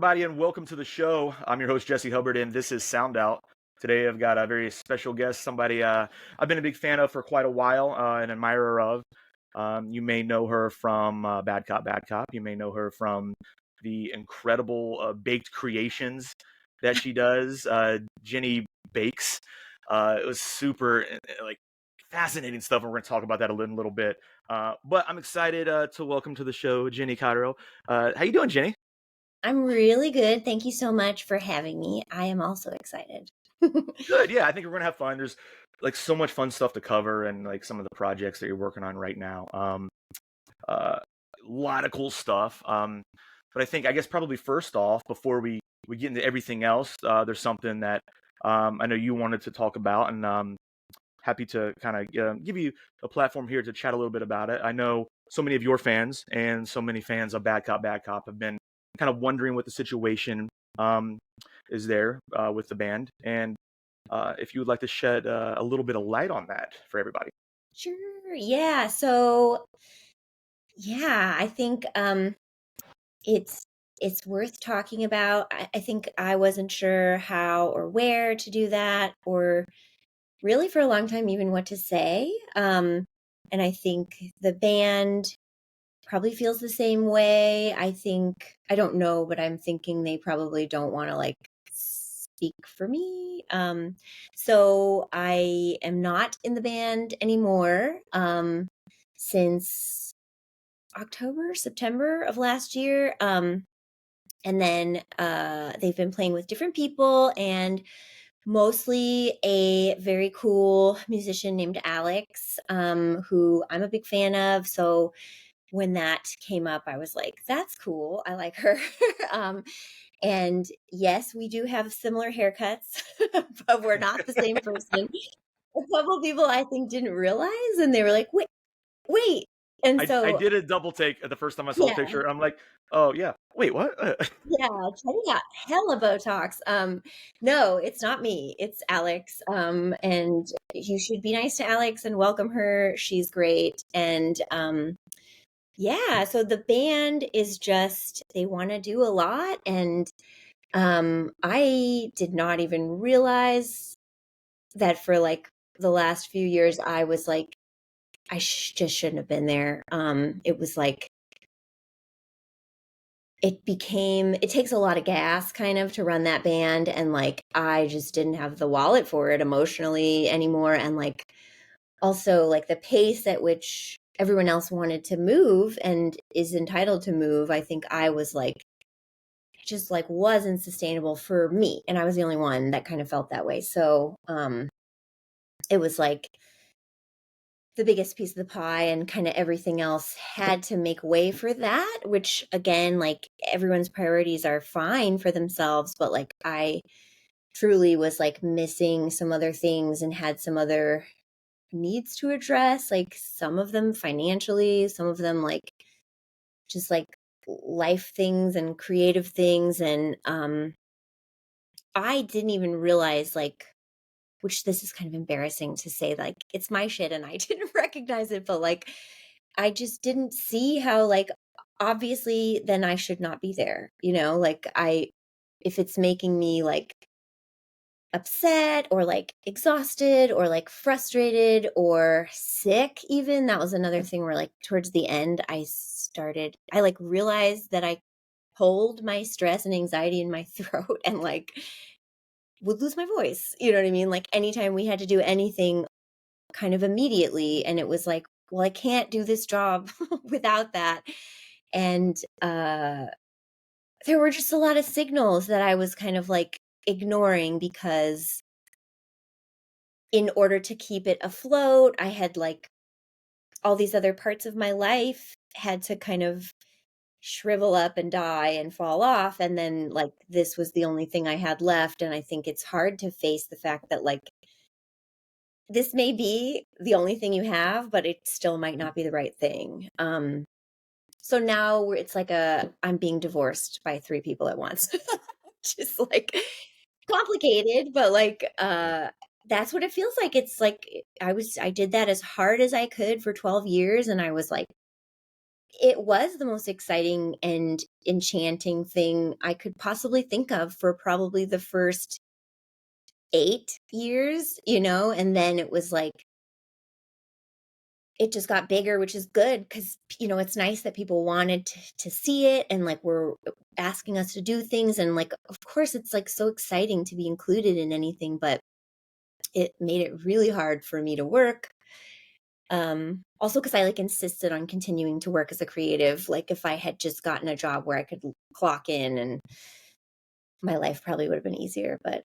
everybody, and welcome to the show. I'm your host, Jesse Hubbard, and this is Sound Out. Today, I've got a very special guest, somebody I've been a big fan of for quite a while, an admirer of. You may know her from Bad Cop, Bad Cop. You may know her from the incredible baked creations that she does, Jennie Bakes. It was super like fascinating stuff, and we're going to talk about that a little bit. But I'm excited to welcome to the show Jennie Cotterill. How you doing, Jennie? I'm really good. Thank you so much for having me. I am also excited. Good. Yeah, I think we're gonna have fun. There's like so much fun stuff to cover, and like some of the projects that you're working on right now. A lot of cool stuff. But I guess probably first off, before we get into everything else, there's something that I know you wanted to talk about, and happy to kind of give you a platform here to chat a little bit about it. I know so many of your fans and so many fans of Bad Cop have been kind of wondering what the situation um, is there with the band, and if you would like to shed a little bit of light on that for everybody. Sure. Yeah. So, yeah, I think it's it's worth talking about. I think I wasn't sure how or where to do that, or really for a long time even what to say. And I think the band probably feels the same way. I don't know, but I'm thinking they probably don't want to like speak for me. So I am not in the band anymore since October, September of last year. And then they've been playing with different people and mostly a very cool musician named Alex, who I'm a big fan of. So when that came up, I was like, that's cool. I like her. um, and yes, we do have similar haircuts, but we're not the same person. A couple people I think didn't realize, and they were like, wait. And I so, did a double take the first time I saw the yeah, picture. I'm like, oh yeah, wait, what? yeah, Jenny got hella Botox. No, it's not me. It's Alex. And you should be nice to Alex and welcome her. She's great. And yeah, so the band is just they want to do a lot, and I did not even realize that for like the last few years I was like just shouldn't have been there. It was like it takes a lot of gas kind of to run that band, and like I just didn't have the wallet for it emotionally anymore, and like also like the pace at which everyone else wanted to move and is entitled to move, I think I was like it just like wasn't sustainable for me, and I was the only one that kind of felt that way. So it was like the biggest piece of the pie, and kind of everything else had to make way for that, which again, like everyone's priorities are fine for themselves, but like I truly was like missing some other things and had some other needs to address, like some of them financially, some of them like just like life things and creative things. And I didn't even realize like which this is kind of embarrassing to say, like it's my shit and I didn't recognize it, but like I just didn't see how like obviously then I should not be there, like I if it's making me like upset or like exhausted or like frustrated or sick even. That was another thing where like towards the end I like realized that I hold my stress and anxiety in my throat and like would lose my voice. You know what I mean? Like anytime we had to do anything kind of immediately, and it was like, well, I can't do this job without that. And there were just a lot of signals that I was kind of like ignoring because in order to keep it afloat, I had like all these other parts of my life had to kind of shrivel up and die and fall off. And then like this was the only thing I had left. And I think it's hard to face the fact that like this may be the only thing you have, but it still might not be the right thing. So now it's like I'm being divorced by three people at once. Just like complicated, but like that's what it feels like. It's like I did that as hard as I could for 12 years, and I was like it was the most exciting and enchanting thing I could possibly think of for probably the first 8 years, and then it was like, it just got bigger, which is good because, it's nice that people wanted to see it and like were asking us to do things. And like, of course, it's like so exciting to be included in anything, but it made it really hard for me to work. Also because I like insisted on continuing to work as a creative. Like if I had just gotten a job where I could clock in, and my life probably would have been easier, but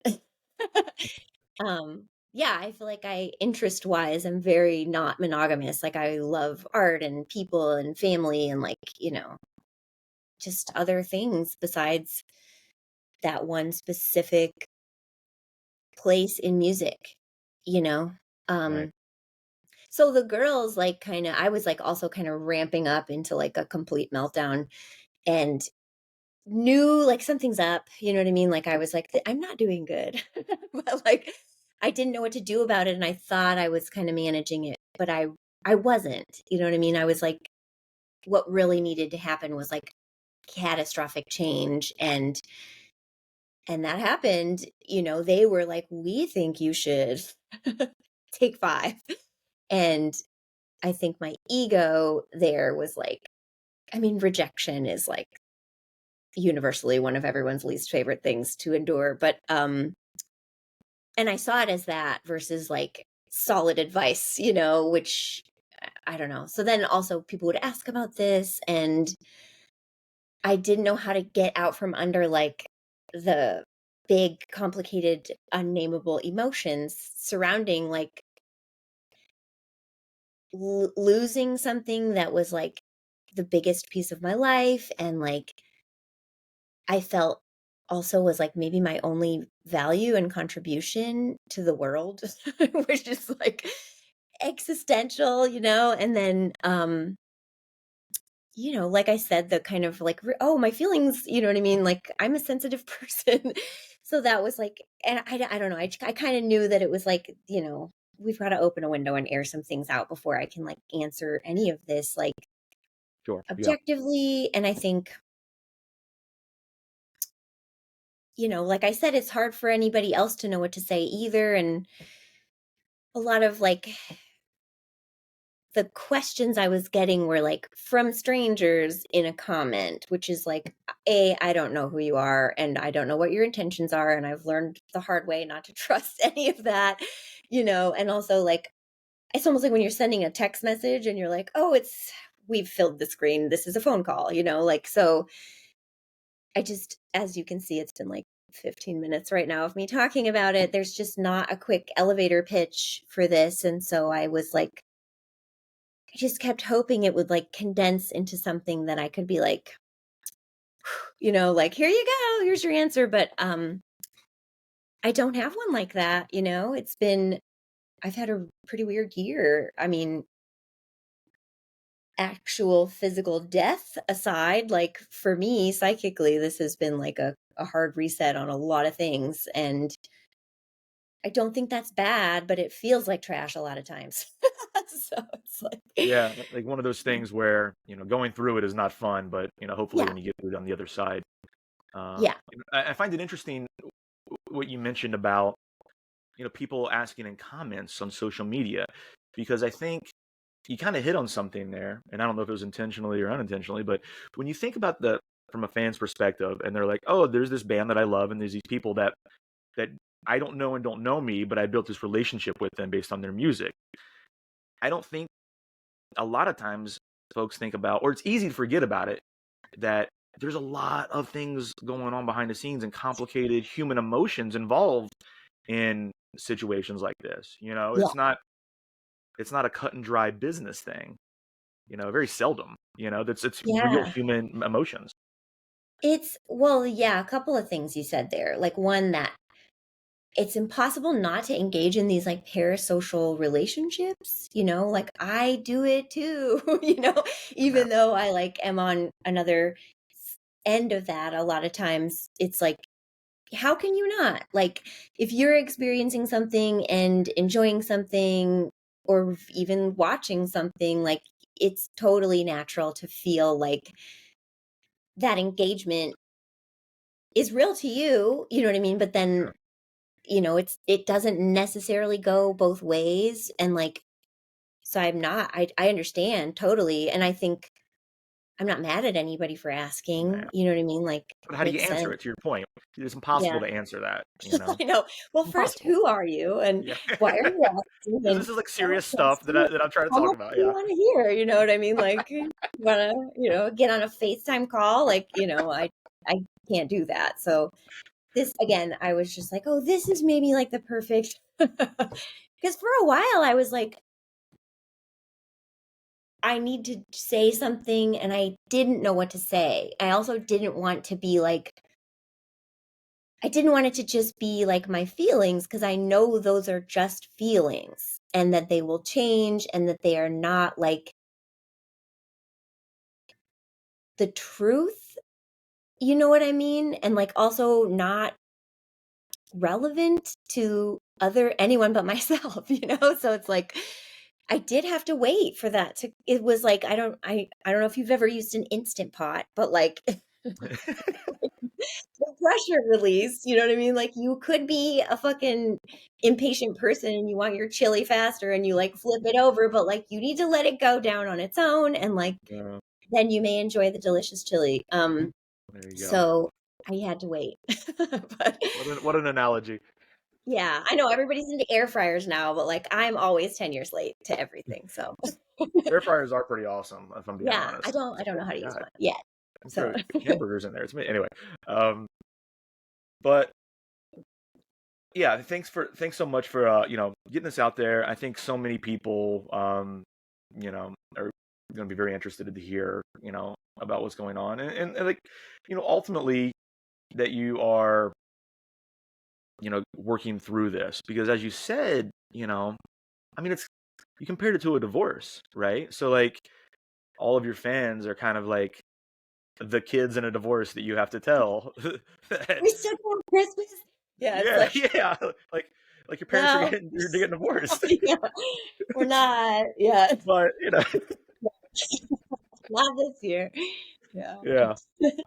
yeah, I feel like interest wise, I'm very not monogamous. Like I love art and people and family and like, just other things besides that one specific place in music, you know? Right. Um, so the girls like I was like also kind of ramping up into like a complete meltdown and knew like something's up, you know what I mean? Like I was like, I'm not doing good. But like I didn't know what to do about it and I thought I was kind of managing it, but I wasn't. You know what I mean? I was like what really needed to happen was like catastrophic change, and that happened. They were like, "We think you should take 5." And I think my ego there was like, I mean, rejection is like universally one of everyone's least favorite things to endure, but and I saw it as that versus like solid advice, which I don't know. So then also people would ask about this, and I didn't know how to get out from under like the big complicated unnameable emotions surrounding like losing something that was like the biggest piece of my life, and like I felt also was like maybe my only value and contribution to the world, which is like existential, and then like I said, the kind of like oh, my feelings, you know what I mean? Like I'm a sensitive person. So that was like, and I don't know, I kind of knew that it was like, we've got to open a window and air some things out before I can like answer any of this like Sure. Yeah. objectively. And I think, like I said, it's hard for anybody else to know what to say either. And a lot of like the questions I was getting were like from strangers in a comment, which is like, I don't know who you are and I don't know what your intentions are. And I've learned the hard way not to trust any of that, and also like, it's almost like when you're sending a text message and you're like, oh, we've filled the screen. This is a phone call, like, so I just, as you can see, it's been like 15 minutes right now of me talking about it. There's just not a quick elevator pitch for this. And so I was like, I just kept hoping it would like condense into something that I could be like, like, here you go, here's your answer. But I don't have one like that, I've had a pretty weird year. I mean, actual physical death aside, like for me, psychically, this has been like a hard reset on a lot of things. And I don't think that's bad, but it feels like trash a lot of times. So it's like, Yeah. Like one of those things where, going through it is not fun, but, hopefully yeah, when you get through it on the other side. yeah, I find it interesting what you mentioned about, people asking in comments on social media, because I think you kind of hit on something there, and I don't know if it was intentionally or unintentionally, but when you think about from a fan's perspective, and they're like, oh, there's this band that I love, and there's these people that I don't know and don't know me, but I built this relationship with them based on their music. I don't think a lot of times folks think about, or it's easy to forget about it, that there's a lot of things going on behind the scenes and complicated human emotions involved in situations like this. yeah, It's not a cut and dry business thing. Very seldom. That's it's real yeah. human emotions. Well, yeah, a couple of things you said there. Like one, that it's impossible not to engage in these like parasocial relationships, like I do it too, Yeah. even though I like am on another end of that. A lot of times it's like, how can you not? Like, if you're experiencing something and enjoying something or even watching something, like, it's totally natural to feel like that engagement is real to you, you know what I mean? But then, Sure. it doesn't necessarily go both ways. And like, so I understand totally. And I think I'm not mad at anybody for Yeah. asking, you know what I mean? Like, But how do you makes answer sense. it? To your point, it's Yeah. impossible to answer that. You know, I know. Well, first, impossible. who are you and Yeah. why are you asking? Because And this is like how much serious less stuff do you that I'm trying to how talk much about. do you Yeah. wanna hear, you know what I mean? Like, you wanna, get on a FaceTime call? Like, I can't do that. So, this again, I was just like, "Oh, this is maybe, like, the perfect." Because for a while, I was like, I need to say something, and I didn't know what to say. I also didn't want to be like I didn't want it to just be like my feelings because I know those are just feelings and that they will change and that they are not like the truth. You know what I mean? And like also not relevant to anyone but myself, you know? So it's like I did have to wait for that to it was like I don't know if you've ever used an instant pot, but like the pressure release, you know what I mean? Like you could be a fucking impatient person and you want your chili faster and you like flip it over, but like you need to let it go down on its own and like Yeah. then you may enjoy the delicious chili. There you go. So I had to wait. But What an analogy. yeah, I know everybody's into air fryers now, but like I'm always 10 years late to everything. So Air fryers are pretty awesome, if I'm being yeah, I honest. don't know how to use God, one yet. I can So throw hamburgers in there. It's me anyway. But yeah, thanks so much for getting this out there. I think so many people are going to be very interested to hear about what's going on, and like ultimately that you are working through this because as you said, I mean it's you compared it to a divorce, right? So like all of your fans are kind of like the kids in a divorce that you have to tell that we still do Christmas. Yeah, it's yeah, like yeah, like your parents are no, getting divorced. yeah, we're not. Yeah, But not this year. Yeah. yeah.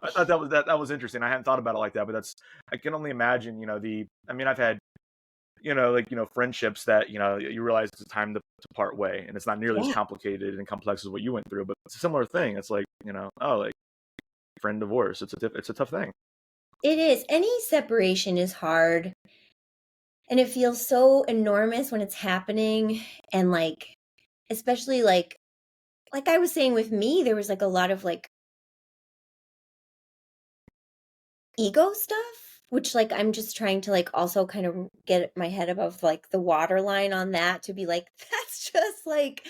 I thought that was interesting. I hadn't thought about it like that, but that's I can only imagine, I mean I've had, friendships that, you realize it's time to part way and it's not nearly as Yeah, complicated and complex as what you went through, but it's a similar thing. It's like, oh, like friend divorce. It's a tough thing. it is. Any separation is hard, and it feels so enormous when it's happening, and like, especially like I was saying with me, there was like a lot of like ego stuff, which like I'm just trying to like also kind of get my head above like the waterline on that to be like, that's just like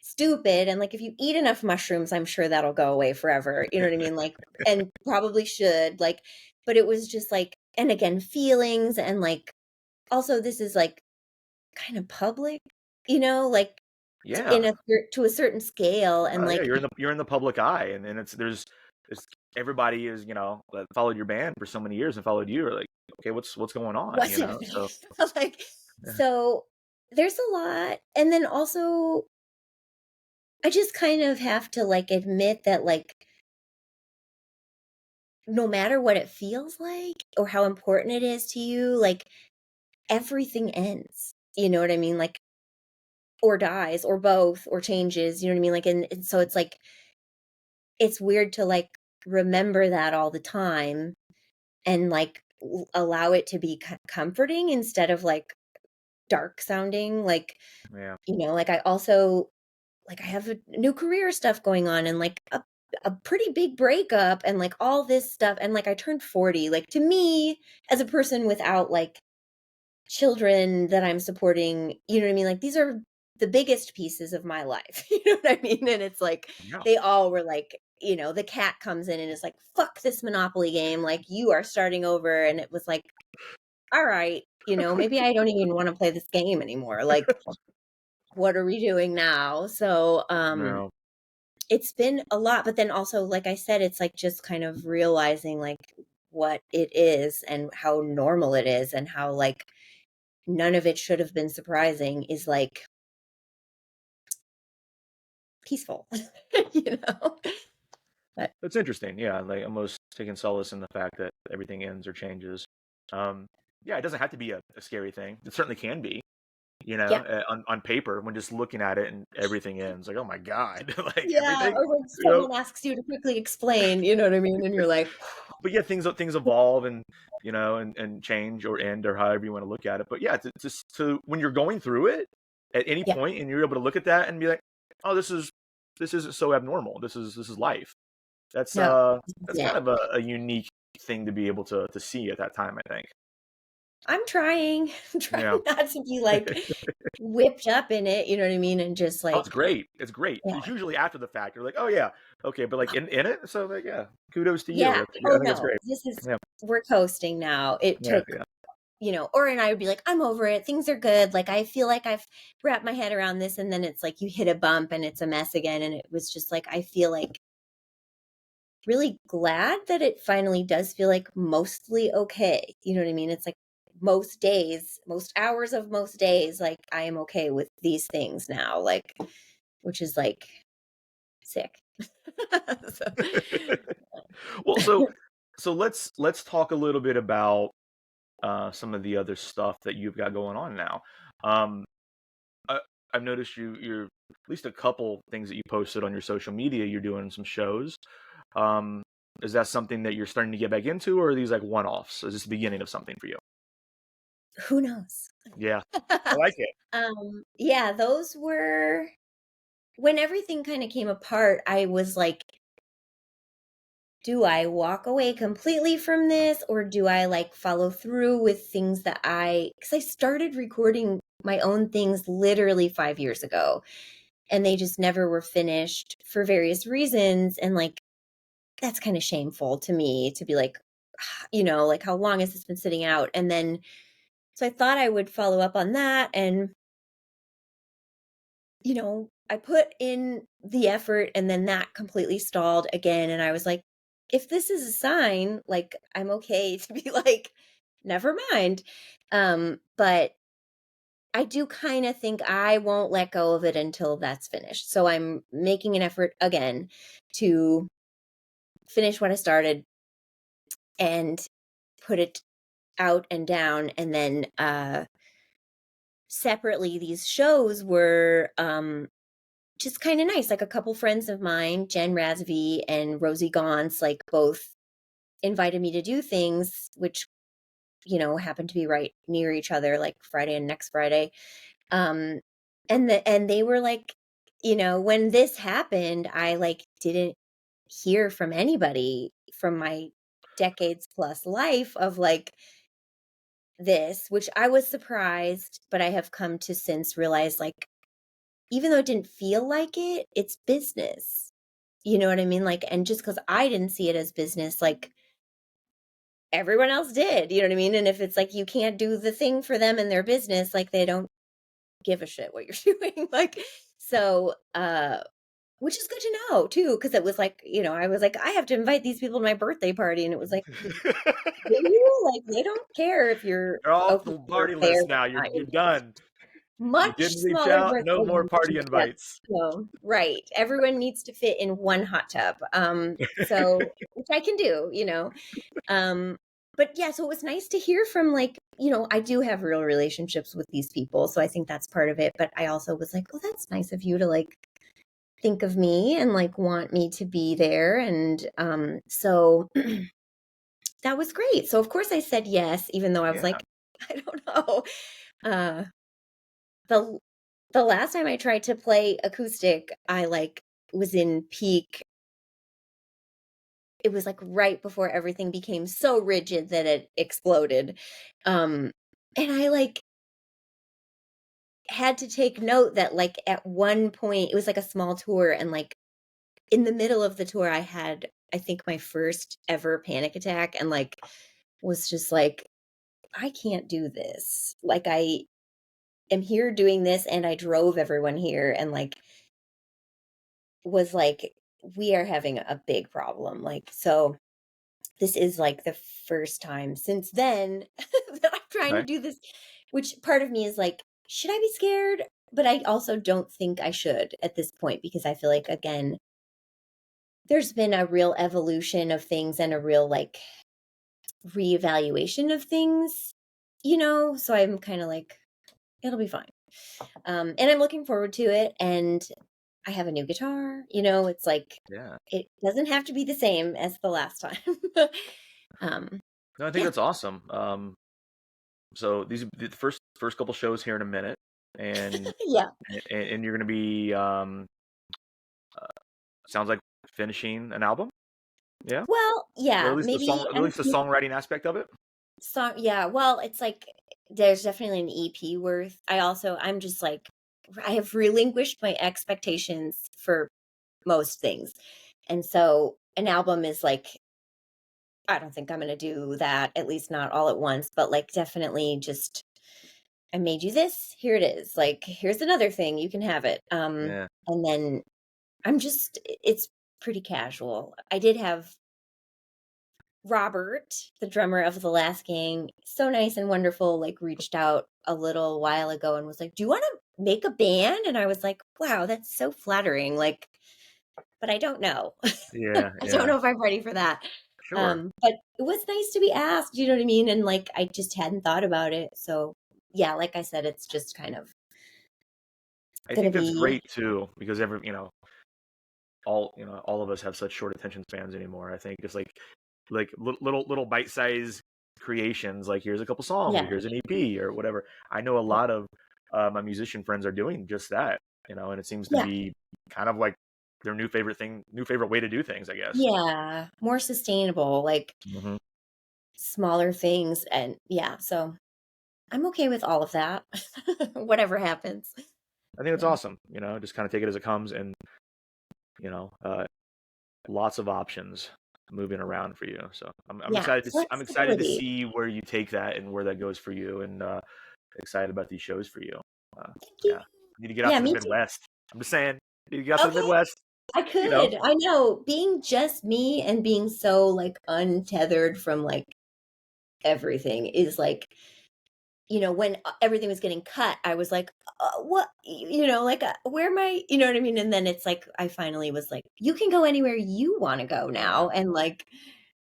stupid. And like if you eat enough mushrooms, I'm sure that'll go away forever. You know what I mean? Like, and probably should, like, but it was just like, and again, feelings and like also this is like kind of public, like Yeah. to a certain scale and Yeah, like you're in the public eye, and it's everybody is that followed your band for so many years and followed you are like, okay, what's going on, what's happening. So Like yeah, so there's a lot. And then also I just kind of have to like admit that like no matter what it feels like or how important it is to you, like everything ends. You know what I mean? Like or dies or both or changes, you know what I mean? Like and so it's like it's weird to like remember that all the time and like allow it to be comforting instead of like dark sounding like yeah, like I also like I have a new career stuff going on and like a pretty big breakup and like all this stuff and like I turned 40 like to me as a person without like children that I'm supporting, you know what I mean? Like these are the biggest pieces of my life. You know what I mean? And it's like yeah. they all were like, the cat comes in and is like, fuck this Monopoly game. Like you are starting over. And it was like, all right, maybe I don't even want to play this game anymore. Like, what are we doing now? So No, it's been a lot, but then also, like I said, it's like just kind of realizing like what it is and how normal it is and how like none of it should have been surprising is like peaceful, you know? But That's interesting. Yeah, like almost taking solace in the fact that everything ends or changes. Um, yeah, it doesn't have to be a scary thing. It certainly can be, yeah. on paper when just looking at it and everything ends. Like, oh my God, like Yeah, everything, or when you know. someone asks you to quickly explain, you know what I mean? And you're like, But yeah, things evolve and and change or end or however you want to look at it. But yeah, to just to when you're going through it at any yeah, point and you're able to look at that and be like, oh, this isn't so abnormal. This is life. That's no, uh this is that's kind it. of a unique thing to be able to see at that time, I think. I'm trying. I'm Yeah. trying not to be like whipped up in it, you know what I mean? And just Oh, it's like, great. It's great. yeah. It's usually after the fact. You're like, oh yeah, okay, but like in it, so like yeah, kudos to you. Yeah. I Oh think that's no, great. this is, Yeah, we're coasting now. It yeah, took, yeah. or and I would be like, I'm over it. Things are good. Like I feel like I've wrapped my head around this. And then it's like you hit a bump and it's a mess again. And it was just like, I feel like really glad that it finally does feel like mostly okay. You know what I mean? It's like most days, most hours of most days, like I am okay with these things now, like, which is like sick. So, Well, so let's talk a little bit about some of the other stuff that you've got going on now. Um, I, I've noticed you're at least a couple things that you posted on your social media. You're doing some shows. Um, is that something that you're starting to get back into, or are these like one-offs? Is this the beginning of something for you? who knows? Yeah, I like it. Yeah, those were when everything kind of came apart. I was like, do I walk away completely from this or do I like follow through with things that because I started recording my own things literally 5 years ago and they just never were finished for various reasons. And like, that's kind of shameful to me to be like, like how long has this been sitting out? And then, so I thought I would follow up on that. And I put in the effort and then that completely stalled again. And I was like, if this is a sign, like I'm okay to be like, never mind. But I do kind of think I won't let go of it until that's finished. So I'm making an effort again to finish what I started and put it out and down. And then separately, these shows were just kind of nice. Like a couple friends of mine, Jen Razvi and Rosie Gauntz, like both invited me to do things, which, happened to be right near each other, like Friday and next Friday. Um, and they were like, when this happened, I like didn't hear from anybody from my decades plus life of like this, which I was surprised, but I have come to since realize like, even though it didn't feel like it, it's business. You know what I mean? Like, and just because I didn't see it as business, like everyone else did, you know what I mean? And if it's like you can't do the thing for them in their business, like they don't give a shit what you're doing. Like, so, which is good to know too, because it was like, I was like, I have to invite these people to my birthday party. And it was like, do you? Like, they don't care if you're You're off okay the or party there list or now. You're not. you're done. You Much didn't reach smaller out. No birthday more than party yes. invites. So, right. Everyone needs to fit in one hot tub. So which I can do, Um, but yeah, so it was nice to hear from like, I do have real relationships with these people. So I think that's part of it. But I also was like, oh, that's nice of you to like think of me and like want me to be there. And so that was great. So of course I said yes, even though I was Yeah. like, I don't know. Uh the the last time I tried to play acoustic, I like was in peak. It was like right before everything became so rigid that it exploded. And I like had to take note that like at one point it was like a small tour and like in the middle of the tour I had I think my first ever panic attack and like was just like I can't do this. Like I am here doing this and I drove everyone here and like was like we are having a big problem. Like so this is like the first time since then that I'm trying to Okay. do this, which part of me is like, should I be scared? But I also don't think I should at this point because I feel like, again, there's been a real evolution of things and a real like reevaluation of things, so I'm kind of like, it'll be fine. And I'm looking forward to it. And I have a new guitar, it's like, Yeah. it doesn't have to be the same as the last time. um, No, I think yeah, that's awesome. So these are the first couple shows here in a minute, and yeah. and you're gonna be uh, sounds like finishing an album. Yeah, Well, or yeah, maybe at least the songwriting aspect of it. yeah, well, it's like there's definitely an EP worth. I'm just like, I have relinquished my expectations for most things. And so an album is like, I don't think I'm going to do that, at least not all at once, but like definitely just, I made you this, here it is. Like, here's another thing, you can have it. Yeah, And then it's pretty casual. I did have Robert, the drummer of the last gang, so nice and wonderful, like reached out a little while ago and was like, "Do you want to make a band?" And I was like, "Wow, that's so flattering." Like, but I don't know. yeah, I don't yeah. know if I'm ready for that. Sure. But it was nice to be asked, you know what I mean? And like I just hadn't thought about it. So yeah, like I said, it's just kind of I gonna think that's be great too, because all of us have such short attention spans anymore. I think just like little bite-sized creations, like here's a couple songs or yeah. here's an EP or whatever. I know a lot of my musician friends are doing just that, and it seems to Yeah. be kind of like their new favorite way to do things, I guess. Yeah. More sustainable, like Hmm. smaller things. And yeah, so I'm okay with all of that. Whatever happens. I think it's Yeah. awesome, just kind of take it as it comes, and you know, uh, lots of options moving around for you. So I'm Yeah. excited to I'm excited to Flexibility. see where you take that and where that goes for you, and excited about these shows for you. Uh, Thank you. yeah, I need to get out Yeah, to the me too. Midwest. I'm just saying, I need to get out to the Okay. Midwest. I You know, could. I know. Being just me and being so like untethered from like everything is like, when everything was getting cut, I was like, what, like, where am I? You know what I mean? And then it's like, I finally was like, you can go anywhere you want to go yeah, now. And like,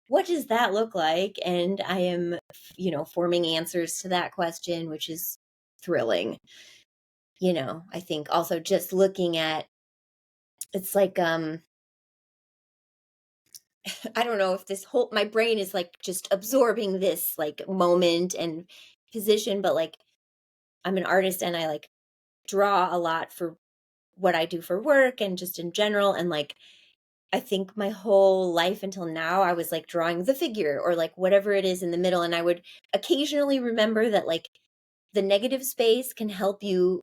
what does that look like? And I am, forming answers to that question, which is thrilling. I think also just looking at, it's like, I don't know if my brain is like just absorbing this like moment and position, but like I'm an artist and I like draw a lot for what I do for work and just in general. And like, I think my whole life until now, I was like drawing the figure or like whatever it is in the middle. And I would occasionally remember that like the negative space can help you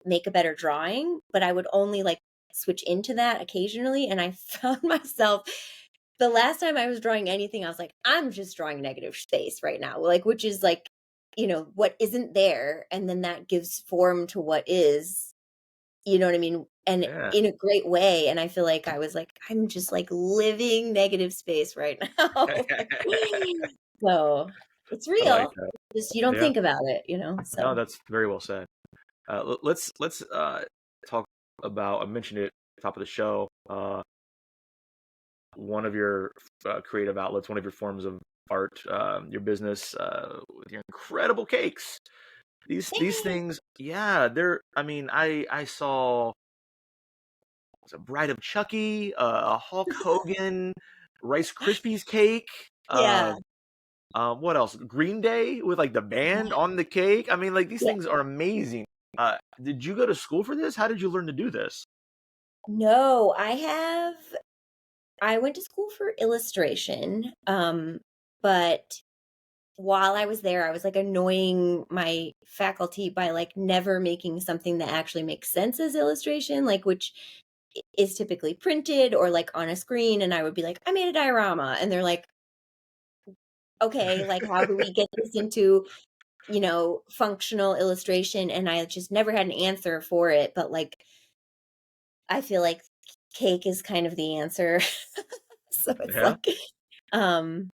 make a better drawing, but I would only like switch into that occasionally. And I found myself the last time I was drawing anything, I was like, I'm just drawing negative space right now. Like, which is like, what isn't there. And then that gives form to what is, you know what I mean? And yeah. in a great way. And I feel like I was like, I'm just like living negative space right now. Like, so it's I like real. that. Just you don't Yeah, think about it, no, So that's very well said. Let's talk about. I mentioned it at the top of the show. One of your creative outlets, one of your forms of art, your business, with your incredible cakes. These thanks. things, yeah, they're. I mean, I saw was a Bride of Chucky, a Hulk Hogan, Rice Krispies cake. Uh, Yeah. what else? Green Day with like the band Yeah. on the cake. I mean, like these Yeah. things are amazing. Did you go to school for this? How did you learn to do this? No, I went to school for illustration. But while I was there, I was like annoying my faculty by like never making something that actually makes sense as illustration, like which is typically printed or like on a screen. And I would be like, I made a diorama. And they're like, okay, like how do we get this into, functional illustration? And I just never had an answer for it. But like, I feel like cake is kind of the answer. So it's Yeah. like, um,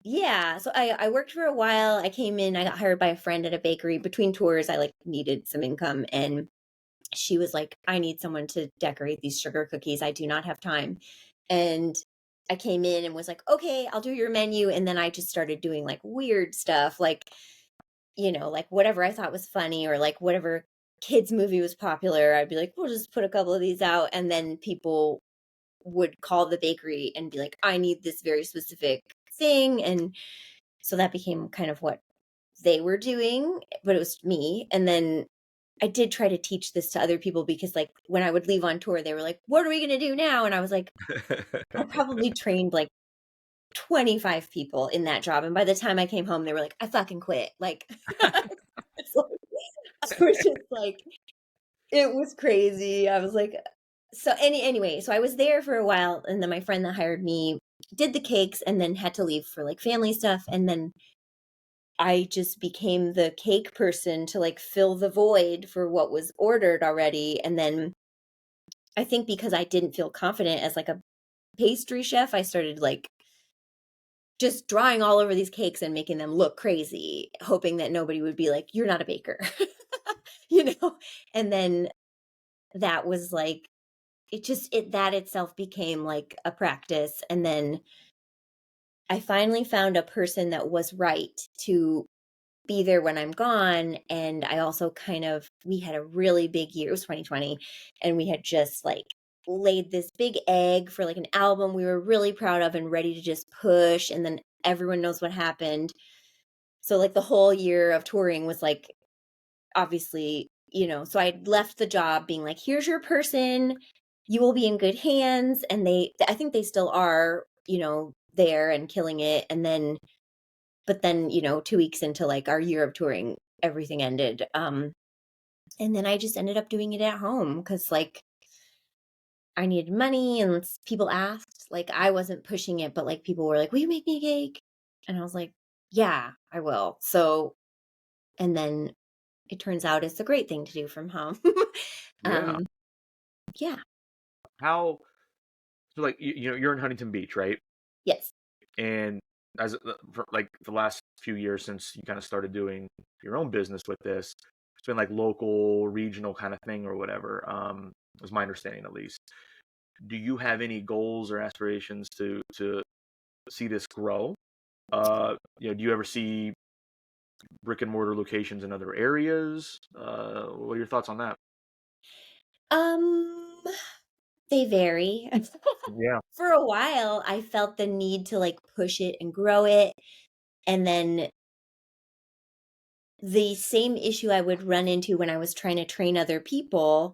yeah, so I worked for a while. I came in, I got hired by a friend at a bakery. Between tours, I like needed some income and she was like, "I need someone to decorate these sugar cookies. I do not have time." And I came in and was like, "Okay, I'll do your menu." And then I just started doing like weird stuff, like, like whatever I thought was funny or like whatever kids movie was popular. I'd be like, "We'll just put a couple of these out." And then people would call the bakery and be like, "I need this very specific thing." And so that became kind of what they were doing, but it was me. And then I did try to teach this to other people because like when I would leave on tour, they were like, "What are we going to do now?" And I was like, I probably trained like 25 people in that job. And by the time I came home, they were like, "I fucking quit." Like, it's like I was just like, it was crazy. I was like, anyway, so I was there for a while, and then my friend that hired me did the cakes and then had to leave for like family stuff. And then I just became the cake person to like fill the void for what was ordered already. And then I think because I didn't feel confident as like a pastry chef, I started like just drawing all over these cakes and making them look crazy, hoping that nobody would be like, "You're not a baker." you know? And then that was like, that itself became like a practice. And then I finally found a person that was right to be there when I'm gone. And I also we had a really big year. It was 2020. And we had just like laid this big egg for like an album we were really proud of and ready to just push. And then everyone knows what happened. So like the whole year of touring was like, obviously, so I left the job being like, "Here's your person. You will be in good hands." And I think they still are, there and killing it. And then, but then, 2 weeks into like our year of touring, everything ended. And then I just ended up doing it at home because like I needed money and people asked. Like I wasn't pushing it, but like people were like, "Will you make me a cake?" And I was like, "Yeah, I will." So, and then it turns out it's a great thing to do from home. Yeah. um, yeah. How so like you're in Huntington Beach, right? Yes. And as for like the last few years since you kind of started doing your own business with this, it's been like local, regional kind of thing or whatever. Was my understanding at least. Do you have any goals or aspirations to see this grow? Do you ever see brick and mortar locations in other areas? What are your thoughts on that? Um, they vary. Yeah, For a while, I felt the need to like push it and grow it. And then the same issue I would run into when I was trying to train other people,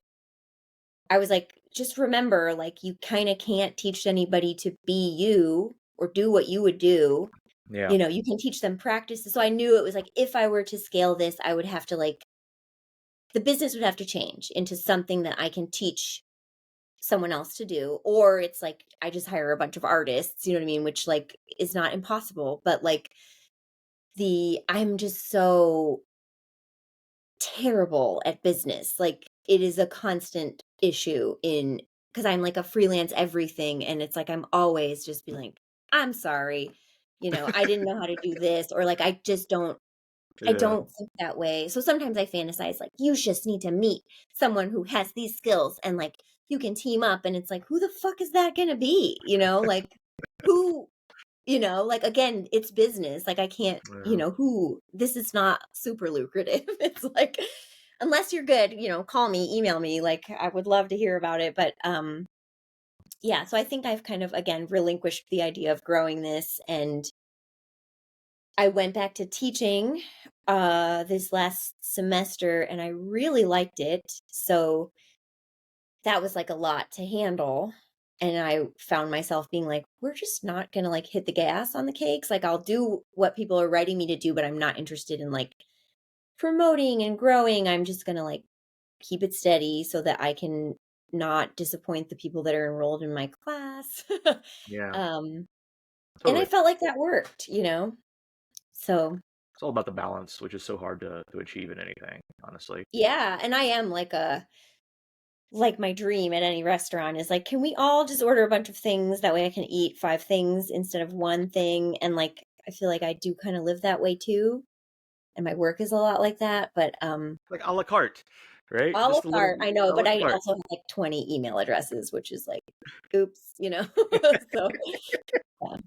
I was like, just remember, like, you kind of can't teach anybody to be you or do what you would do. yeah, You can teach them practice. So I knew it was like, if I were to scale this, I would have to like, the business would have to change into something that I can teach someone else to do. Or it's like, I just hire a bunch of artists, you know what I mean? Which like is not impossible. But like, I'm just so terrible at business. Like it is a constant issue because I'm like a freelance everything. And it's like, I'm always just being like, "I'm sorry. I didn't know how to do this." Or like, I yeah. don't think that way. So sometimes I fantasize like, you just need to meet someone who has these skills and like you can team up. And it's like, who the fuck is that going to be? Like who, like again, it's business. Like I can't, Yeah. this is not super lucrative. It's like, unless you're good, call me, email me. Like I would love to hear about it. But yeah, so I think I've kind of again relinquished the idea of growing this. And I went back to teaching this last semester and I really liked it. So that was like a lot to handle. And I found myself being like, we're just not going to like hit the gas on the cakes. Like I'll do what people are writing me to do, but I'm not interested in like promoting and growing. I'm just going to like keep it steady so that I can not disappoint the people that are enrolled in my class. Yeah, um and I totally. felt like that worked. So It's all about the balance, which is so hard to achieve in anything, honestly. yeah, and I am like my dream at any restaurant is like, can we all just order a bunch of things? That way I can eat 5 things instead of one thing. And like, I feel like I do kind of live that way too. And my work is a lot like that. But Like a la carte, right? all Just apart, I know, a but look I apart. also have like 20 email addresses, which is like, oops, so yeah.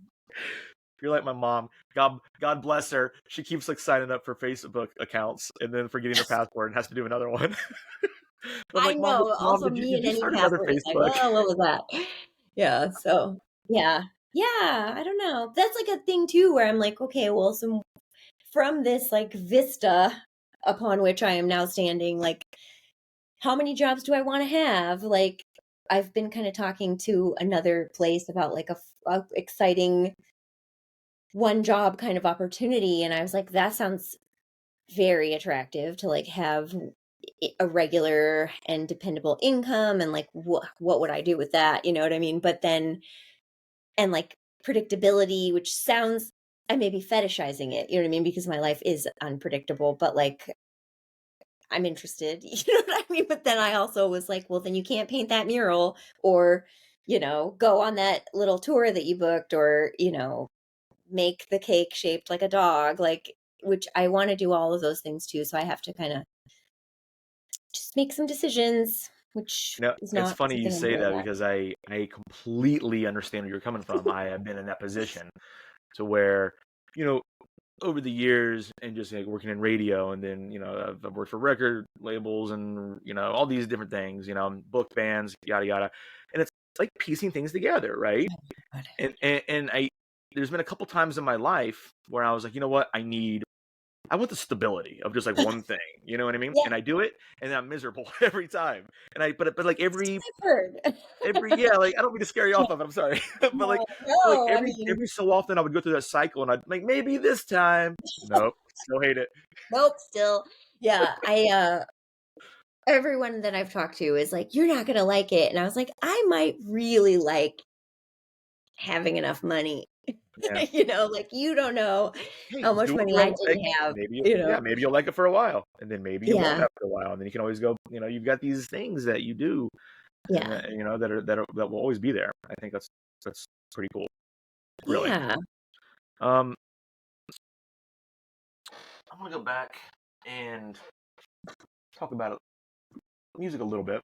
You're like my mom. God bless her. She keeps like signing up for Facebook accounts and then forgetting her password and has to do another one. I'm I like, mom, know. mom, Also, me did and you any start another password is like, Facebook? oh, what was that? Yeah. So yeah, yeah. I don't know. That's like a thing too, where I'm like, okay, well, so from this like vista upon which I am now standing, like, how many jobs do I want to have? Like, I've been kind of talking to another place about like a exciting one job kind of opportunity, and I was like, that sounds very attractive to like have a regular and dependable income, and like what would I do with that, you know what I mean? But then, and like predictability, which sounds, I may be fetishizing it, you know what I mean, because my life is unpredictable, but like I'm interested, you know what I mean? But then I also was like, well, then you can't paint that mural, or go on that little tour that you booked, or make the cake shaped like a dog, like, which I want to do all of those things too. So I have to kind of just make some decisions, which is It's not funny you something I'm say great that at. because I completely understand where you're coming from. I have been in that position to where, you know, over the years and just like working in radio and then, I've worked for record labels and, all these different things, book bands, yada yada. And it's like piecing things together, right? God. And there's been a couple times in my life where I was like, you know what, I want the stability of just like one thing, you know what I mean? Yeah, And I do it, and I'm miserable every time. And but like that's what I've heard. yeah, like I don't mean to scare you off of it. I'm sorry, but No, like no, I every mean, every so often I would go through that cycle, and I'd like maybe this time, nope, still hate it. nope, still. Yeah, everyone that I've talked to is like, you're not gonna like it. And I was like, I might really like having enough money. Yeah. Like, you don't know Hey, how much do it money for I like didn't have, maybe you yeah, know. maybe you'll like it for a while, and then maybe you won't Yeah, after a while, and then you can always go. You've got these things that you do, and yeah, that will always be there. I think that's pretty cool, really. yeah. Um, I'm gonna go back and talk about music a little bit.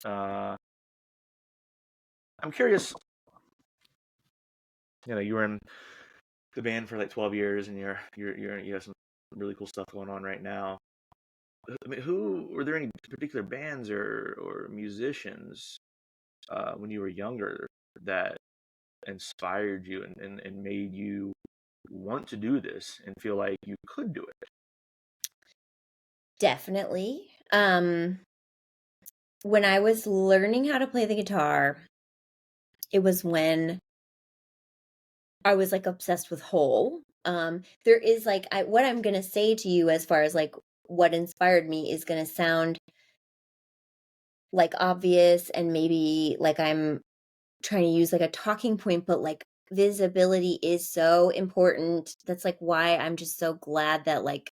Uh, I'm curious. You were in the band for like 12 years, and you have some really cool stuff going on right now. I mean, who were there any particular bands or musicians when you were younger that inspired you and made you want to do this and feel like you could do it? Definitely. When I was learning how to play the guitar, it was when I was like obsessed with Hole. There is like what I'm gonna say to you as far as like what inspired me is gonna sound like obvious, and maybe like I'm trying to use like a talking point, but like visibility is so important. That's like why I'm just so glad that like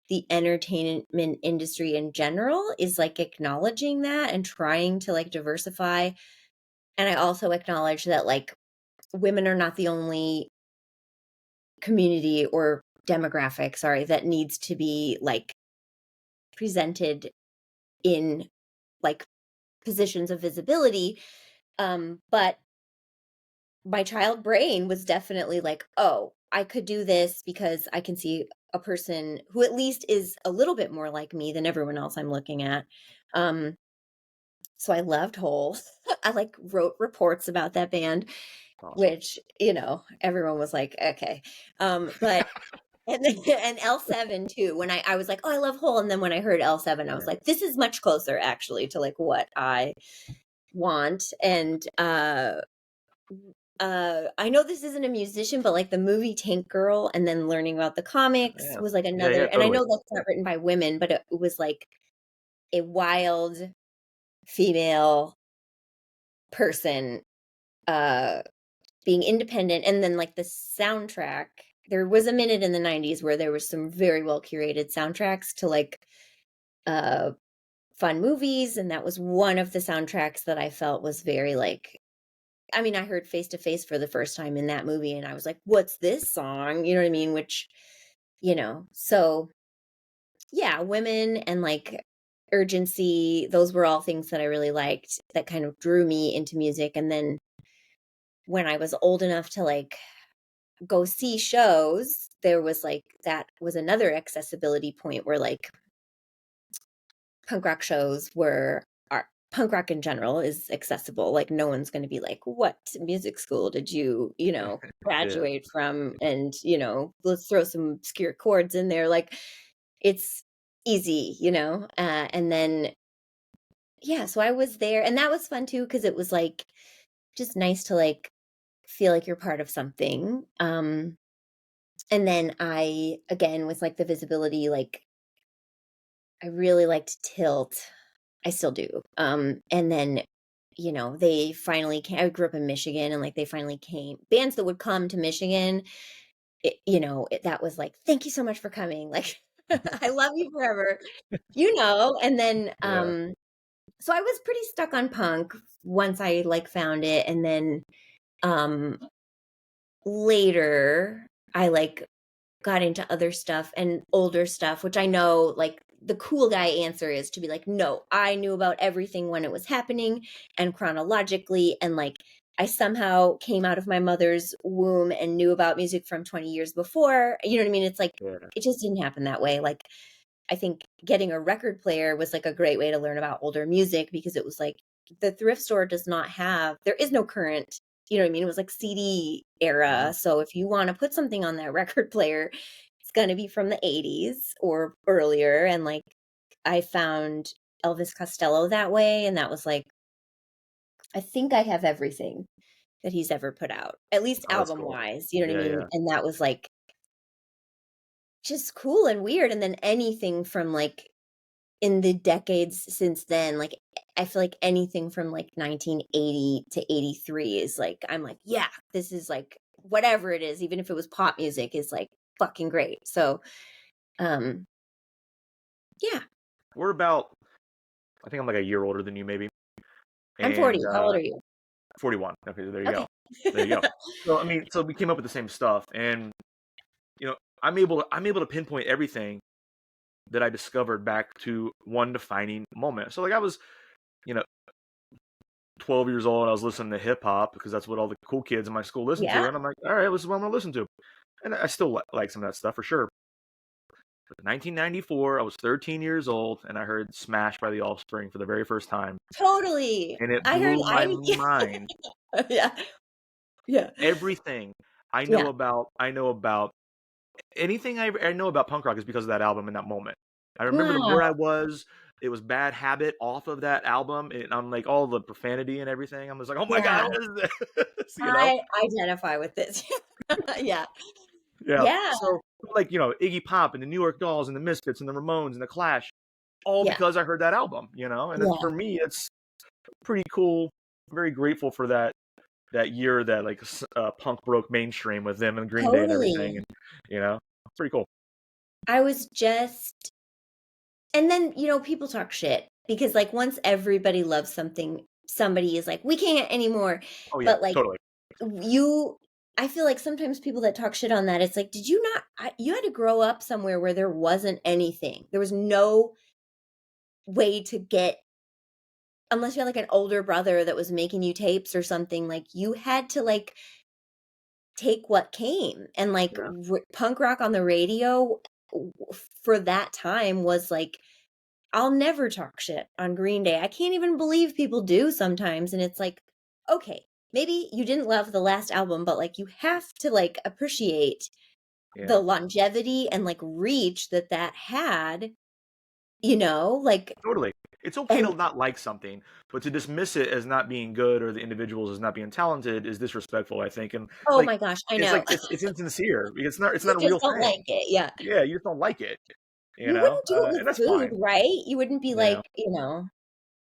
the entertainment industry in general is like acknowledging that and trying to like diversify. And I also acknowledge that like women are not the only community or demographic, sorry, that needs to be like presented in like positions of visibility. But my child brain was definitely like, oh, I could do this because I can see a person who at least is a little bit more like me than everyone else I'm looking at. Um, so I loved Hole. I like wrote reports about that band, Awesome. which, everyone was like, okay. But and then, and L7 too. When I was like, oh, I love Hole. And then when I heard L7, I was Yeah. like, this is much closer actually to like what I want. And I know this isn't a musician, but like the movie Tank Girl and then learning about the comics Yeah. was like Yeah. another, Yeah. and I Totally. know that's not written by women, but it was like a wild female person uh being independent. And then like the soundtrack, there was a minute in the 90s where there was some very well curated soundtracks to like uh fun movies, and that was one of the soundtracks that I felt was very like, I mean, I heard Face to Face for the first time in that movie, and I was like, what's this song? You know what I mean? Which, so yeah, women and like Urgency, those were all things that I really liked that kind of drew me into music. And then when I was old enough to like go see shows, there was like that was another accessibility point where like punk rock shows were are punk rock in general is accessible. Like no one's going to be like, "What music school did you, Yeah. graduate from?" And, let's throw some obscure chords in there. Like it's easy, and then yeah, so I was there and that was fun too because it was like just nice to like feel like you're part of something. And then I again with like the visibility, like I really liked Tilt. I still do. And then, they finally came. I grew up in Michigan and like they finally came. Bands that would come to Michigan, that was like, thank you so much for coming. Like I love you forever. And then Yeah. so I was pretty stuck on punk once I like found it. And then um later I like got into other stuff and older stuff, which I know like the cool guy answer is to be like, no, I knew about everything when it was happening and chronologically. And like, I somehow came out of my mother's womb and knew about music from 20 years before. You know what I mean? It's like, Yeah. it just didn't happen that way. Like, I think getting a record player was like a great way to learn about older music because it was like the thrift store does not have, there is no current, you know what I mean? It was like CD Mhm. era. So if you want to put something on that record player, it's going to be from the 80s or earlier. And like I found Elvis Costello that way. And that was like, I think I have everything that he's ever put out, at least Oh, that's album cool. wise. You know what I Yeah, mean? yeah. And that was like just cool and weird. And then anything from like in the decades since then, like I feel like anything from like 1980 to 83 is like, I'm like, yeah, this is like whatever it is, even if it was pop music, is like fucking great. So, um, yeah, We're about, I think I'm like a year older than you, maybe, I'm and 40. How old are you? 41. Okay, there you Okay. go. There you go. So I mean, so we came up with the same stuff, and I'm able to pinpoint everything that I discovered back to one defining moment. So like I was, you know, 12 years old, and I was listening to hip hop because that's what all the cool kids in my school listened Yeah. to, and I'm like, all right, this is what I'm gonna listen to, and I still like some of that stuff for sure. But 1994, I was 13 years old, and I heard "Smash" by The Offspring for the very first time, Totally. and it I heard, blew my mind. yeah, yeah, Everything yeah, I know about anything I know about punk rock is because of that album in that moment. I remember where I wow. was. It was Bad Habit off of that album, and I'm like all the profanity and everything. I'm just like, oh my god, Yeah. what is this? I identify with this. Yeah. Yeah. Yeah. So like Iggy Pop and the New York Dolls and the Misfits and the Ramones and the Clash, all Yeah. because I heard that album. And it's, Yeah. for me, it's pretty cool. I'm very grateful for that year that like punk broke mainstream with them and Green Day and everything, Totally. and it's pretty cool. I was just and then, people talk shit because like once everybody loves something, somebody is like, "We can't anymore." Oh yeah, But like totally. you I feel like sometimes people that talk shit on that, it's like, did you not you had to grow up somewhere where there wasn't anything. There was no way to get unless you had like an older brother that was making you tapes or something, like you had to like take what came and like Yeah, punk rock on the radio for that time was like I'll never talk shit on Green Day. I can't even believe people do sometimes. And it's like, okay, maybe you didn't love the last album, but like you have to like appreciate the yeah, longevity and like reach that had, like, totally. It's okay and to not like something, but to dismiss it as not being good or the individuals as not being talented is disrespectful, I think. And oh like my gosh, I it's know. like it's insincere because it's not You a just real don't thing. like it. Yeah. Yeah, you just don't like it, You wouldn't do it and with that's food, fine. right? You wouldn't be Yeah, like,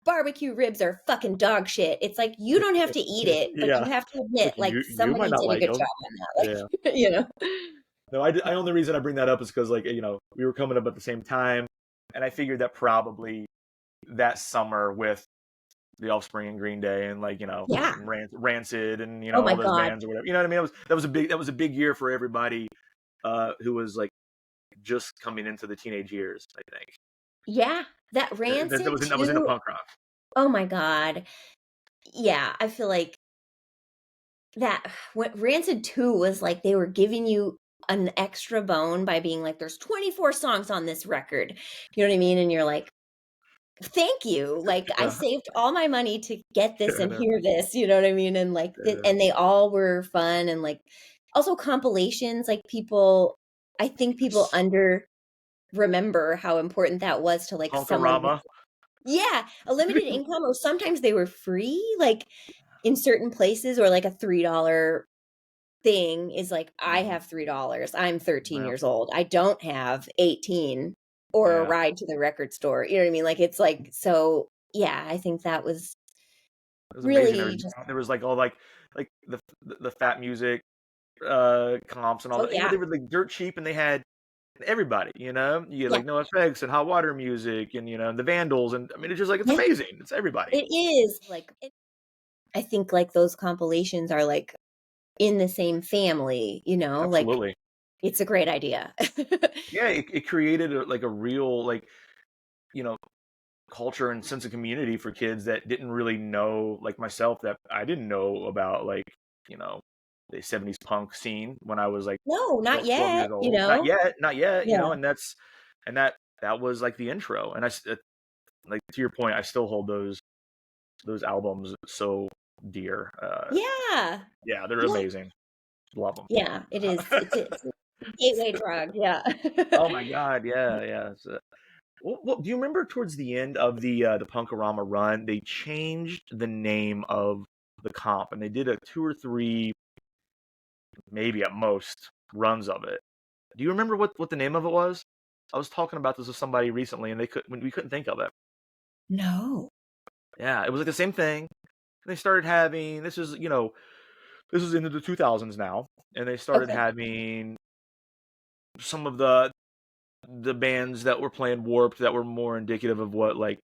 barbecue ribs are fucking dog shit. It's like you don't have to eat it, but yeah. you have to It's like admit, like you might somebody not did a like good them. job on that. Yeah. Like, No, I only reason I bring that up is because like we were coming up at the same time, and I figured that probably that summer with the Offspring and Green Day and like Yeah. Rancid and Oh my all those God. bands or whatever. You know what I mean? That was a big year for everybody who was like just coming into the teenage years, I think. Yeah, that That Rancid was into 2, punk rock. oh my god. Yeah, I feel like that what Rancid 2 was like they were giving you an extra bone by being like, "There's 24 songs on this record." You know what I mean? And you're like, "Thank you." Like, I Yeah, saved all my money to get this yeah, I and know. hear this, you know what I mean? And, like, Yeah. and they all were fun and, like also compilations, like, people I think people under remember how important that was to, like, someone with Punkorama. yeah, a limited income or sometimes they were free, like, in certain places or, like, a $3 thing is like, I Mhm. have $3. I'm 13 Yeah, years old. I don't have 18 or a yeah. ride to the record store. You know what I mean? Like, it's like, so yeah, I think that was It was amazing. really just, There was, like, all, like, the fat music, comps and all oh that, yeah, they were, like, dirt cheap, and they had everybody, you know? You had, yeah, like, NoFX and Hot Water Music and, the Vandals, and, I mean, it's just, like, it's yeah, amazing. It's everybody. it is. Like, I think like those compilations are like in the same family, you know, like Absolutely. it's a great idea. Yeah, it created a real, like, you know, culture and sense of community for kids that didn't really know, like myself, that I didn't know about, like, you know, the 70s punk scene when I was, like, No, not 12 years yet, you old. know? Not yet, Yeah. and that was, like, the intro, and like, to your point, I still hold those albums so dear. Yeah. Yeah, they're Yeah. amazing. Love them. Yeah, it is. It's a gateway drug. Yeah. Oh my god, yeah, yeah. Well, do you remember towards the end of the Punkorama run, they changed the name of the comp, and they did a 2 or 3, maybe at most, runs of it. Do you remember what the name of it was? I was talking about this with somebody recently, and we couldn't think of it. No. Yeah, it was like the same thing. And they started having this is into the 2000s now, and they started Okay. having some of the bands that were playing Warped that were more indicative of what, like,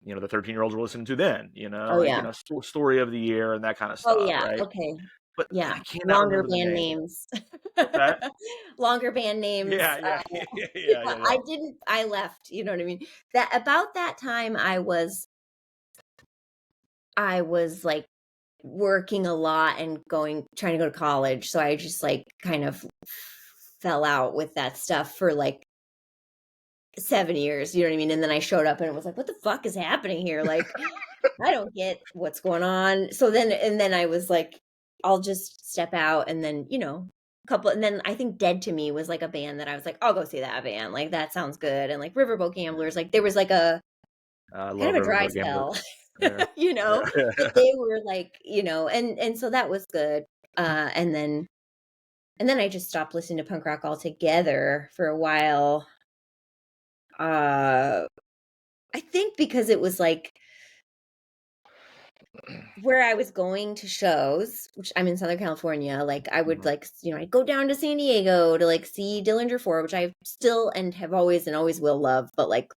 the 13-year-olds were listening to then, Oh, like, yeah. Story of the Year and that kind of Oh, stuff, yeah. right? Okay. But man, Yeah. I cannot Longer remember the band name. names. What's that? Longer band names. Yeah, yeah, yeah, Yeah, yeah, yeah. I left, you know what I mean? That about that time I was like working a lot and trying to go to college. So I just like kind of fell out with that stuff for like 7 years, you know what I mean? And then I showed up and it was like, what the fuck is happening here? Like, I don't get what's going on. So then, and then I was like, I'll just step out and then, couple, and then I think Dead to Me was like a band that I was like, I'll go see that band. Like, that sounds good. And like Riverboat Gamblers, like there was like a I kind love of a dry Riverboat Gamblers. spell, Yeah, but yeah. they were like, and so that was good. And then I just stopped listening to punk rock altogether for a while. Uh, I think because it was like, where I was going to shows, which I'm in Southern California, like I would Mhm. like, I'd go down to San Diego to like see Dillinger 4, which I still and have always and always will love, but like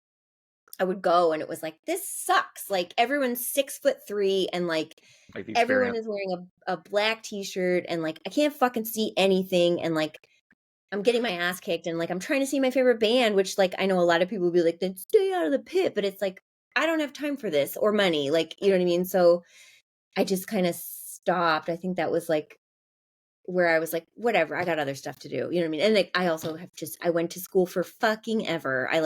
I would go and it was like, this sucks. Like everyone's 6'3" and like Like the everyone experience. is wearing a black t-shirt and like I can't fucking see anything and like I'm getting my ass kicked and like I'm trying to see my favorite band, which like I know a lot of people will be like, then stay out of the pit, but it's like I don't have time for this or money, like you know what I mean? So I just kind of stopped. I think that was like where I was like, whatever, I got other stuff to do. You know what I mean? And like I also have I went to school for fucking ever. I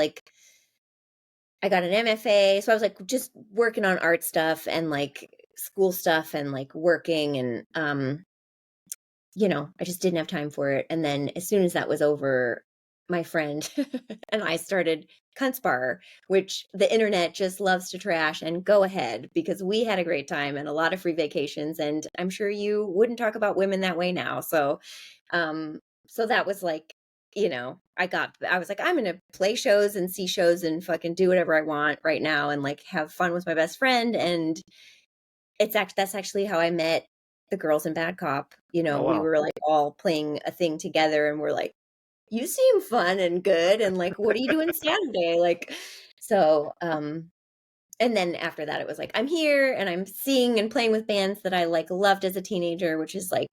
got an MFA. So I was like just working on art stuff and like school stuff and like working and I just didn't have time for it. And then as soon as that was over, my friend and I started Kunstbar, which the internet just loves to trash. And go ahead, because we had a great time and a lot of free vacations. And I'm sure you wouldn't talk about women that way now. Um, so that was like, I was like, I'm gonna play shows and see shows and fucking do whatever I want right now and like have fun with my best friend. And that's actually how I met the girls in Bad Cop. Oh We wow. were like all playing a thing together and we're like, you seem fun and good and like, what are you doing Saturday? Like, so and then after that it was like, I'm here and I'm seeing and playing with bands that I like loved as a teenager, which is like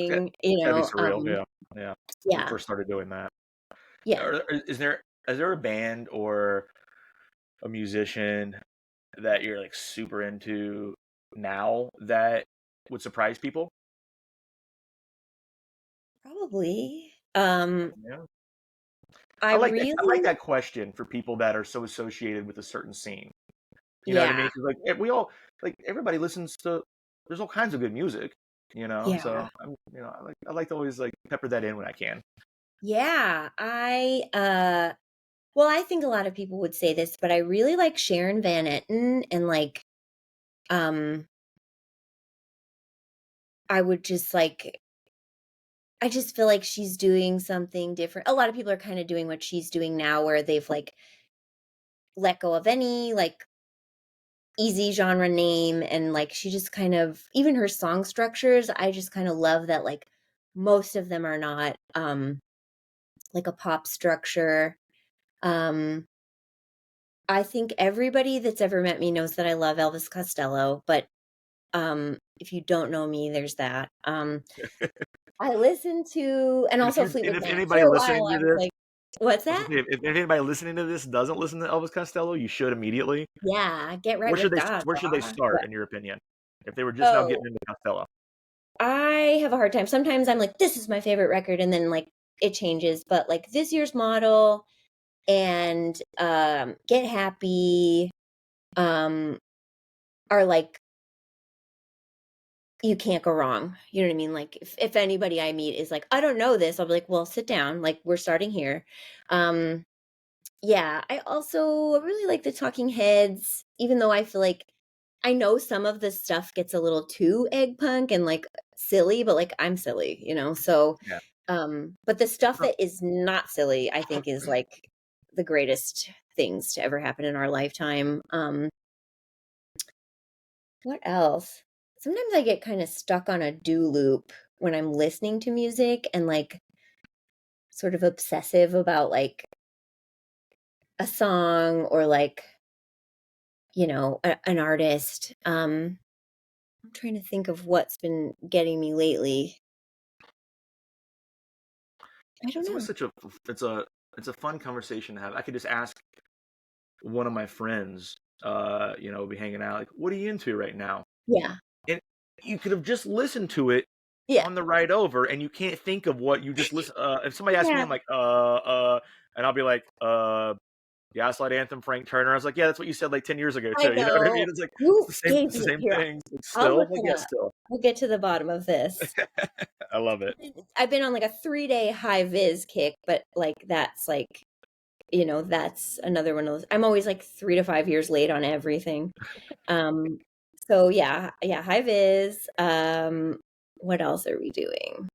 Yeah, exciting, it's gotta be surreal. Yeah, yeah. When you yeah. first started doing that, Yeah. is there is there a band or a musician that you're like super into now that would surprise people? Probably. Yeah. I I like really that question for people that are so associated with a certain scene. You know what I mean? yeah, 'Cause, like, we all like everybody listens to. There's all kinds of good music, you know. yeah, So I like to always like pepper that in when I can. yeah. Well, I think a lot of people would say this, but I really like Sharon Van Etten, and like, um, I would just like I just feel like she's doing something different. A lot of people are kind of doing what she's doing now, where they've like let go of any like easy genre name, and like she just kind of, even her song structures, I just kind of love that like most of them are not like a pop structure. Um I think everybody that's ever met me knows that I love Elvis Costello, but if you don't know me, there's that. I listen to, and also And Fleetwood if Mac. For anybody a while listening I to was this, like, what's I was that? gonna say, if anybody listening to this doesn't listen to Elvis Costello, you should immediately. Yeah, get right with God, Where should they brah. start, What? in your opinion, if they were just now Oh, getting into Costello? I have a hard time. Sometimes I'm like, this is my favorite record, and then like it changes. But like this year's model and Get Happy um are like, you can't go wrong. You know what I mean? Like if anybody I meet is like, I don't know this, I'll be like, well, sit down. Like we're starting here. Um yeah, I also really like the Talking Heads, even though I feel like I know some of the stuff gets a little too egg punk and like silly, but like I'm silly, you know? So Yeah. but the stuff Huh. that is not silly, I think is like the greatest things to ever happen in our lifetime. What else? Sometimes I get kind of stuck on a do loop when I'm listening to music, and like sort of obsessive about like a song or like, an artist. I'm trying to think of what's been getting me lately. I don't It's always know. such a it's a it's a fun conversation to have. I could just ask one of my friends, be hanging out, like, what are you into right now? Yeah. And you could have just listened to it Yeah. on the ride over, and you can't think of what you just listen. If somebody asks me, Yeah. I'm like, and I'll be like, Gaslight Anthem, Frank Turner. I was like, yeah, that's what you said like 10 years ago I too. You know what I mean? know. It's like Who it's gave the you same here? thing. It's I'll still, look like, it yeah, up. still. We'll get to the bottom of this. I love it. I've been on like a 3-day high vis kick, but like that's like, that's another one of those. I'm always like 3 to 5 years late on everything. Um, so yeah, yeah, high vis. What else are we doing?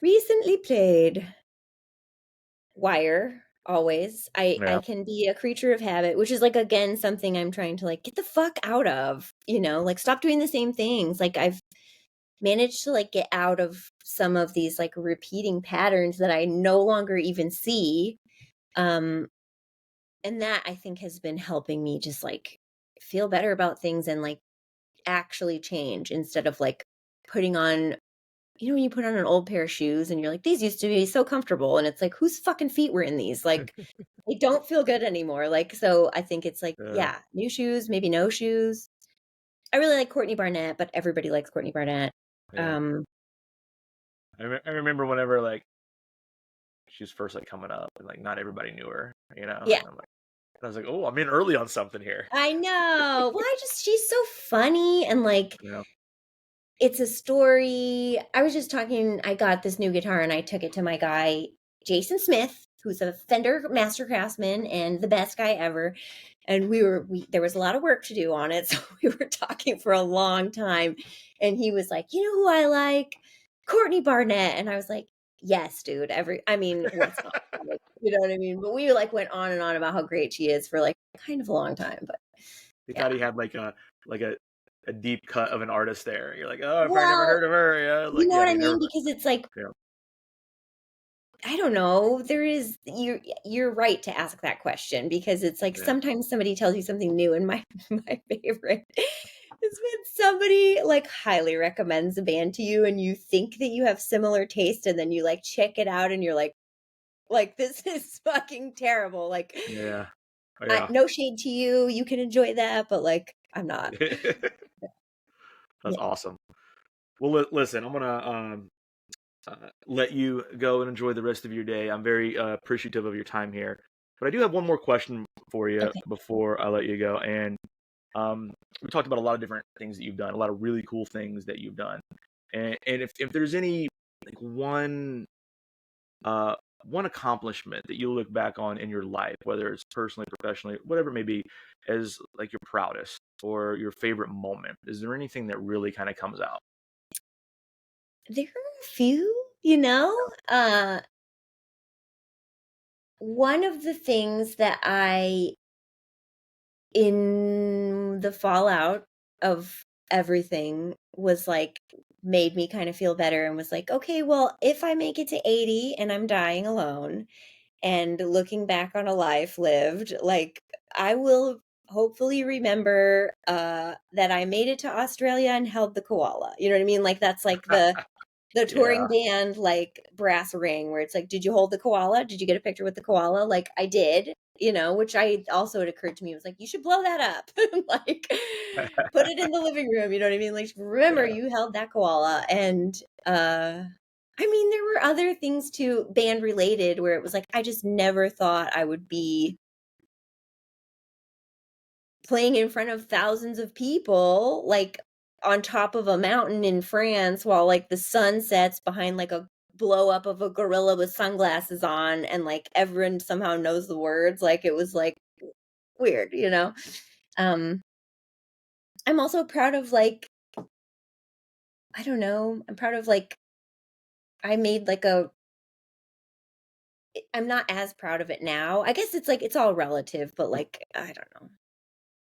Recently played Wire, always. I Yeah. can be a creature of habit, which is like again something I'm trying to like get the fuck out of, like stop doing the same things. Like I've managed to like get out of some of these like repeating patterns that I no longer even see. Um and that I think has been helping me just like feel better about things and like actually change, instead of like putting on, when you put on an old pair of shoes and you're like, these used to be so comfortable, and it's like, whose fucking feet were in these? Like they don't feel good anymore. Like, so I think it's like, Yeah. yeah, new shoes, maybe no shoes. I really like Courtney Barnett, but everybody likes Courtney Barnett. Yeah. Um, I remember whenever like she was first like coming up, and like not everybody knew her, yeah, and I was like, oh, I'm in early on something here. I know. Well, she's so funny, and like, You know. it's a story. I was just talking, I got this new guitar and I took it to my guy, Jason Smith, who's a Fender master craftsman and the best guy ever. And there was a lot of work to do on it. So we were talking for a long time. And he was like, you know who I like? Courtney Barnett. And I was like, yes, dude. What's not? Like, you know what I mean? But we like went on and on about how great she is for like kind of a long time. But He yeah. thought he had like a deep cut of an artist there. You're like, oh, I've probably never Well, heard of her. Yeah, you like, know yeah, what I you never. mean? Because it's like, Yeah, I don't know. You're right to ask that question, because it's like yeah. sometimes somebody tells you something new, and my my favorite is when somebody like highly recommends a band to you and you think that you have similar taste, and then you like check it out and you're like, Like, this is fucking terrible. Like, Yeah. Yeah. no shade to you. You can enjoy that, but like, I'm not. That's Yeah. awesome. Well, listen, I'm gonna let you go and enjoy the rest of your day. I'm very appreciative of your time here, but I do have one more question for you Okay. before I let you go. And we talked about a lot of different things that you've done, a lot of really cool things that you've done. And if there's any like uh, one accomplishment that you look back on in your life, whether it's personally, professionally, whatever it may be, as like your proudest or your favorite moment, is there anything that really kind of comes out? There are a few, you know? One of the things that in the fallout of everything was like made me kind of feel better and was like, okay, well, if I make it to 80 and I'm dying alone and looking back on a life lived, like I will hopefully remember that I made it to Australia and held the koala. You know what I mean? Like that's like the touring Yeah. band, like, brass ring where it's like, "Did you hold the koala? Did you get a picture with the koala?" Like, I did, which I also it occurred to me, it was like, "You should blow that up." Like, put it in the living room, you know what I mean? Like, remember Yeah. you held that koala, and, I mean, there were other things too, band related, where it was like, I just never thought I would be playing in front of thousands of people, like, on top of a mountain in France while, like, the sun sets behind, like, a blow up of a gorilla with sunglasses on, and, like, everyone somehow knows the words, like, it was, like, weird, you know? Um, I'm also proud of, like, I don't know, I'm proud of, like, I made, like, I'm not as proud of it now. I guess it's, like, it's all relative, but, like, I don't know.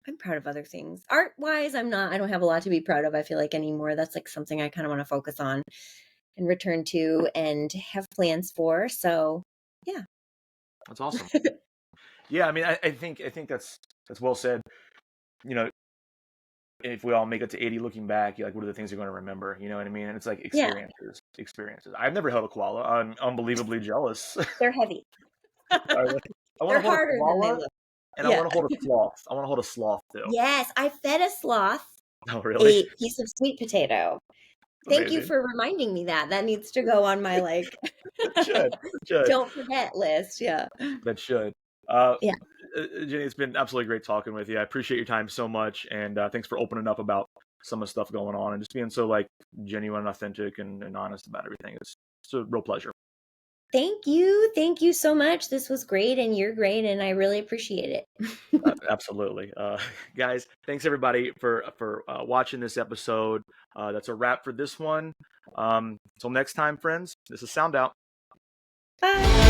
I'm proud of other things. Art-wise, I don't have a lot to be proud of, I feel like, anymore. That's, like, something I kinda wanna focus on and return to and have plans for, so, yeah. That's awesome. Yeah, I mean, I think that's well said. You know, if we all make it to 80 looking back, you're like, what are the things you're going to remember? You know what I mean? And it's like Yeah, experiences. I've never held a koala. I'm unbelievably jealous. they're heavy. I want They're to hold a harder than they koala look. and I Yeah. want to hold a sloth. I want to hold a sloth too. Yes, I fed a sloth Oh, really? a piece of sweet potato. Thank you Amazing. for reminding me that. That needs to go on my, like, It should. It should. don't forget list, yeah. That should. Uh, Yeah. Jenny, it's been absolutely great talking with you. I appreciate your time so much, and thanks for opening up about some of the stuff going on and just being so like genuine and authentic and honest about everything. It's a real pleasure. Thank you. Thank you so much. This was great, and you're great, and I really appreciate it. Absolutely, guys. Thanks everybody for watching this episode. That's a wrap for this one. Until next time, friends. This is Sound Out. Bye.